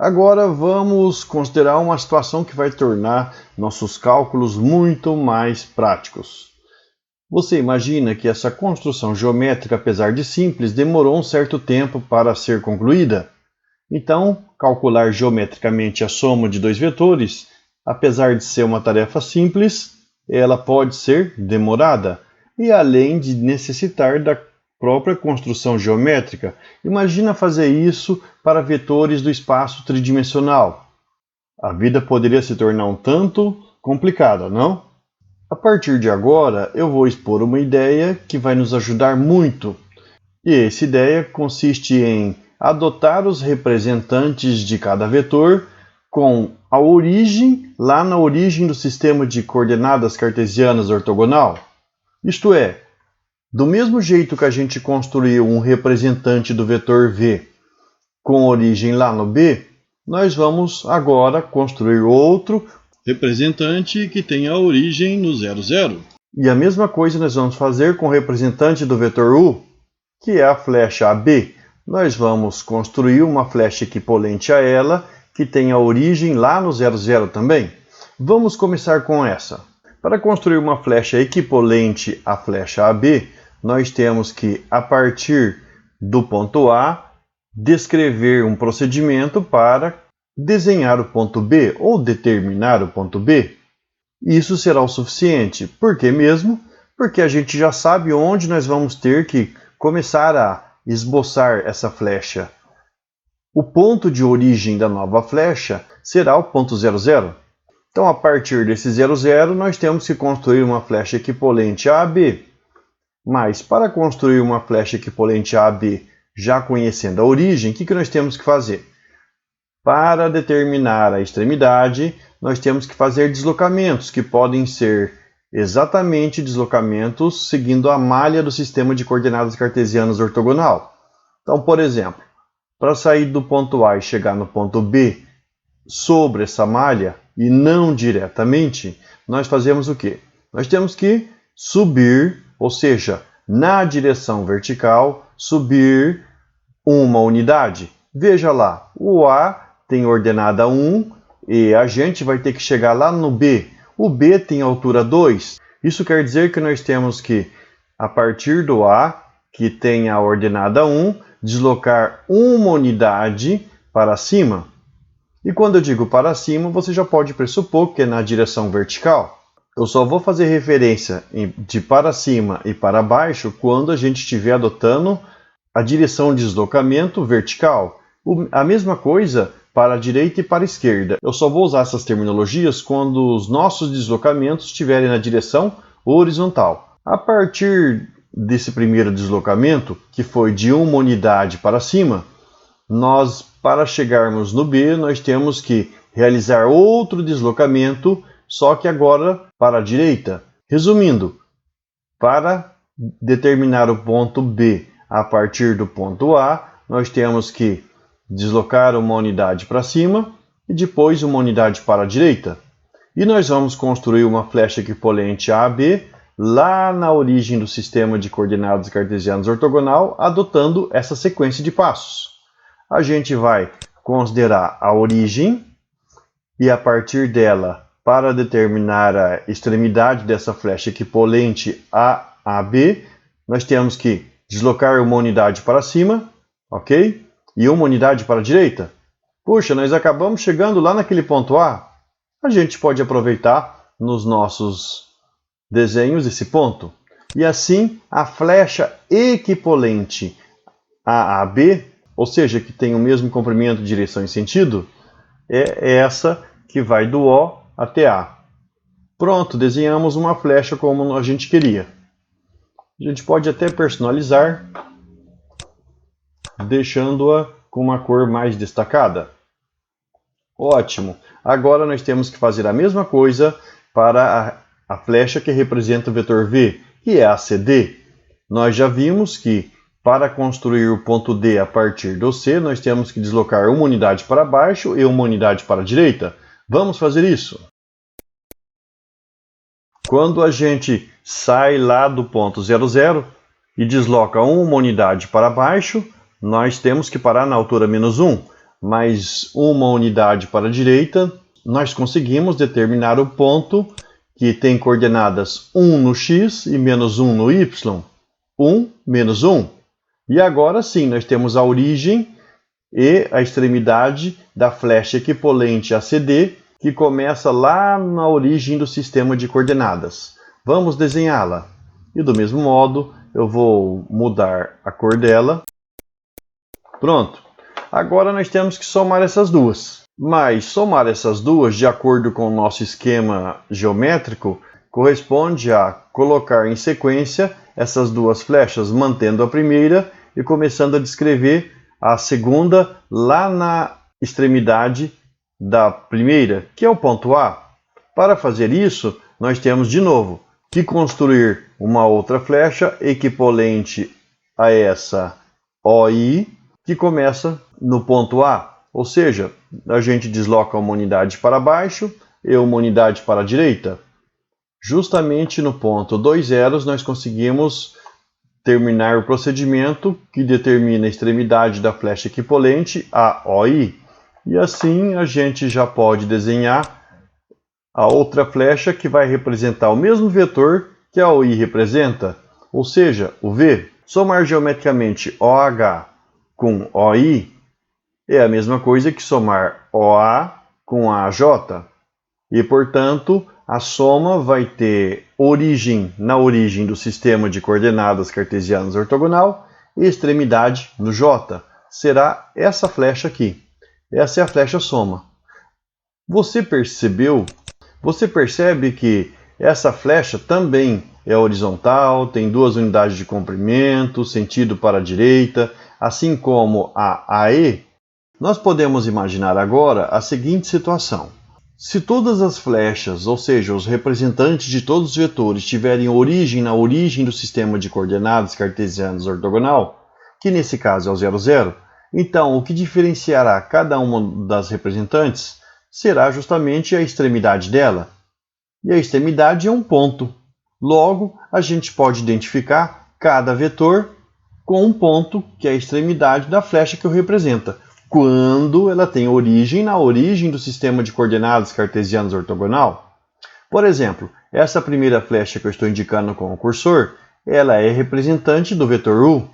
Agora vamos considerar uma situação que vai tornar nossos cálculos muito mais práticos. Você imagina que essa construção geométrica, apesar de simples, demorou um certo tempo para ser concluída? Então, calcular geometricamente a soma de dois vetores, apesar de ser uma tarefa simples, ela pode ser demorada. E além de necessitar da própria construção geométrica, imagina fazer isso para vetores do espaço tridimensional. A vida poderia se tornar um tanto complicada, não? A partir de agora, eu vou expor uma ideia que vai nos ajudar muito. E essa ideia consiste em adotar os representantes de cada vetor com a origem lá na origem do sistema de coordenadas cartesianas ortogonal. Isto é, do mesmo jeito que a gente construiu um representante do vetor v com origem lá no b, nós vamos agora construir outro representante que tenha origem no 0, 0. E a mesma coisa nós vamos fazer com o representante do vetor u, que é a flecha AB. Nós vamos construir uma flecha equipolente a ela, que tenha origem lá no 0, 0 também. Vamos começar com essa. Para construir uma flecha equipolente à flecha AB, nós temos que, a partir do ponto A, descrever um procedimento para desenhar o ponto B ou determinar o ponto B. Isso será o suficiente. Por que mesmo? Porque a gente já sabe onde nós vamos ter que começar a esboçar essa flecha. O ponto de origem da nova flecha será o ponto 0, 0. Então, a partir desse 0, 0, nós temos que construir uma flecha equipolente a AB. Mas, para construir uma flecha equipolente a AB, já conhecendo a origem, o que nós temos que fazer? Para determinar a extremidade, nós temos que fazer deslocamentos, que podem ser exatamente deslocamentos seguindo a malha do sistema de coordenadas cartesianas ortogonal. Então, por exemplo, para sair do ponto A e chegar no ponto B sobre essa malha, e não diretamente, nós fazemos o quê? Nós temos que subir, ou seja, na direção vertical, subir uma unidade. Veja lá, o A tem ordenada 1 e a gente vai ter que chegar lá no B. O B tem altura 2. Isso quer dizer que nós temos que, a partir do A, que tem a ordenada 1, deslocar uma unidade para cima. E quando eu digo para cima, você já pode pressupor que é na direção vertical. Eu só vou fazer referência de para cima e para baixo quando a gente estiver adotando a direção de deslocamento vertical. A mesma coisa para a direita e para a esquerda. Eu só vou usar essas terminologias quando os nossos deslocamentos estiverem na direção horizontal. A partir desse primeiro deslocamento, que foi de uma unidade para cima, para chegarmos no B, nós temos que realizar outro deslocamento, só que agora para a direita. Resumindo, para determinar o ponto B a partir do ponto A, nós temos que deslocar uma unidade para cima e depois uma unidade para a direita. E nós vamos construir uma flecha equipolente a AB lá na origem do sistema de coordenadas cartesianas ortogonal, adotando essa sequência de passos. A gente vai considerar a origem e, a partir dela, para determinar a extremidade dessa flecha equipolente a AB, nós temos que deslocar uma unidade para cima, ok? E uma unidade para a direita. Puxa, nós acabamos chegando lá naquele ponto A. A gente pode aproveitar nos nossos desenhos esse ponto. E assim, a flecha equipolente a AB, ou seja, que tem o mesmo comprimento, direção e sentido, é essa que vai do O até A. Pronto, desenhamos uma flecha como a gente queria. A gente pode até personalizar, deixando-a com uma cor mais destacada. Ótimo! Agora nós temos que fazer a mesma coisa para a flecha que representa o vetor V, que é a CD. Nós já vimos que para construir o ponto D a partir do C, nós temos que deslocar uma unidade para baixo e uma unidade para a direita. Vamos fazer isso. Quando a gente sai lá do ponto 0, 0 e desloca uma unidade para baixo, nós temos que parar na altura menos 1. mais uma unidade para a direita, nós conseguimos determinar o ponto que tem coordenadas 1 no x e menos 1 no y. 1 menos 1. E agora sim, nós temos a origem e a extremidade da flecha equipolente a CD, que começa lá na origem do sistema de coordenadas. Vamos desenhá-la. E do mesmo modo, eu vou mudar a cor dela. Pronto. Agora nós temos que somar essas duas. Mas somar essas duas, de acordo com o nosso esquema geométrico, corresponde a colocar em sequência essas duas flechas, mantendo a primeira e começando a descrever a segunda lá na extremidade da primeira, que é o ponto A. Para fazer isso, nós temos de novo que construir uma outra flecha equipolente a essa OI, que começa no ponto A. Ou seja, a gente desloca uma unidade para baixo e uma unidade para a direita. Justamente no ponto 2 zeros nós conseguimos terminar o procedimento que determina a extremidade da flecha equipolente a OI. E assim a gente já pode desenhar a outra flecha que vai representar o mesmo vetor que a OI representa, ou seja, o V. Somar geometricamente OH com OI é a mesma coisa que somar OA com AJ. E, portanto, a soma vai ter origem na origem do sistema de coordenadas cartesianas ortogonal e extremidade no J. Será essa flecha aqui. Essa é a flecha soma. Você percebe que essa flecha também é horizontal, tem duas unidades de comprimento, sentido para a direita, assim como a AE. Nós podemos imaginar agora a seguinte situação. Se todas as flechas, ou seja, os representantes de todos os vetores, tiverem origem na origem do sistema de coordenadas cartesianas ortogonal, que nesse caso é o 0, 0, então o que diferenciará cada uma das representantes será justamente a extremidade dela. E a extremidade é um ponto. Logo, a gente pode identificar cada vetor com um ponto, que é a extremidade da flecha que o representa, quando ela tem origem na origem do sistema de coordenadas cartesianas ortogonal. Por exemplo, essa primeira flecha que eu estou indicando com o cursor, ela é representante do vetor U.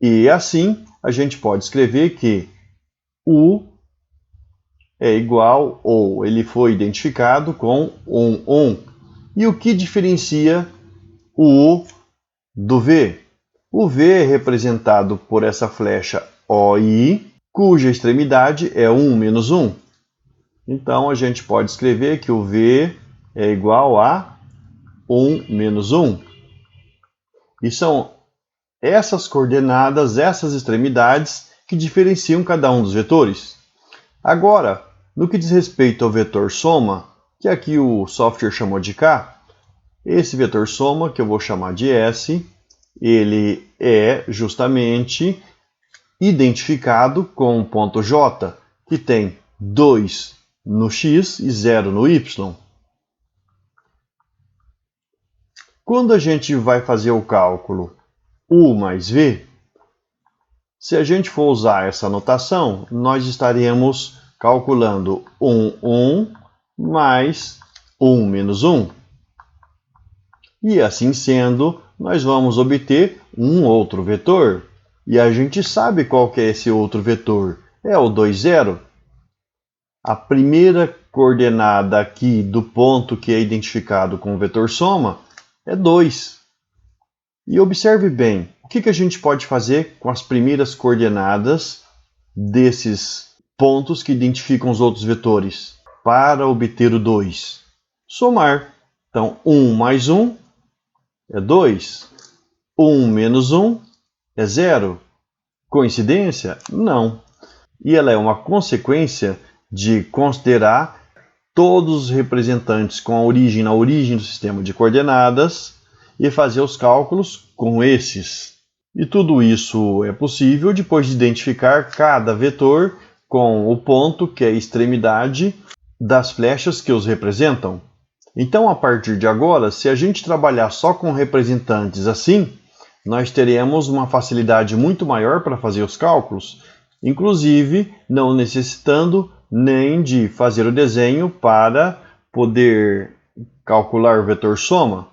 E assim, a gente pode escrever que U é igual, ou ele foi identificado com 1, 1. E o que diferencia o U do V? O V é representado por essa flecha OI, cuja extremidade é 1 menos 1. Então, a gente pode escrever que o V é igual a 1 menos 1. E são essas coordenadas, essas extremidades, que diferenciam cada um dos vetores. Agora, no que diz respeito ao vetor soma, que aqui o software chamou de K, esse vetor soma, que eu vou chamar de S, ele é justamente identificado com o ponto J, que tem 2 no X e 0 no Y. Quando a gente vai fazer o cálculo U mais V, se a gente for usar essa notação, nós estaremos calculando 1 mais 1 menos 1. E assim sendo, nós vamos obter um outro vetor. E a gente sabe qual que é esse outro vetor. É o 2, 0. A primeira coordenada aqui do ponto que é identificado com o vetor soma é 2. E observe bem, o que a gente pode fazer com as primeiras coordenadas desses pontos que identificam os outros vetores para obter o 2? Somar. Então, 1 mais 1 é 2. 1 menos 1 é 0. Coincidência? Não. E ela é uma consequência de considerar todos os representantes com a origem na origem do sistema de coordenadas e fazer os cálculos com esses. E tudo isso é possível depois de identificar cada vetor com o ponto, que é a extremidade das flechas que os representam. Então, a partir de agora, se a gente trabalhar só com representantes assim, nós teremos uma facilidade muito maior para fazer os cálculos, inclusive não necessitando nem de fazer o desenho para poder calcular o vetor soma.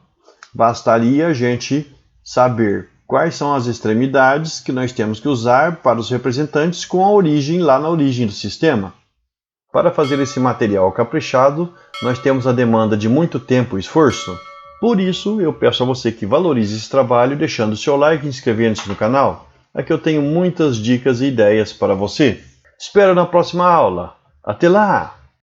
Bastaria a gente saber quais são as extremidades que nós temos que usar para os representantes com a origem lá na origem do sistema. Para fazer esse material caprichado, nós temos a demanda de muito tempo e esforço. Por isso, eu peço a você que valorize esse trabalho deixando o seu like e inscrevendo-se no canal. Aqui eu tenho muitas dicas e ideias para você. Espero na próxima aula. Até lá!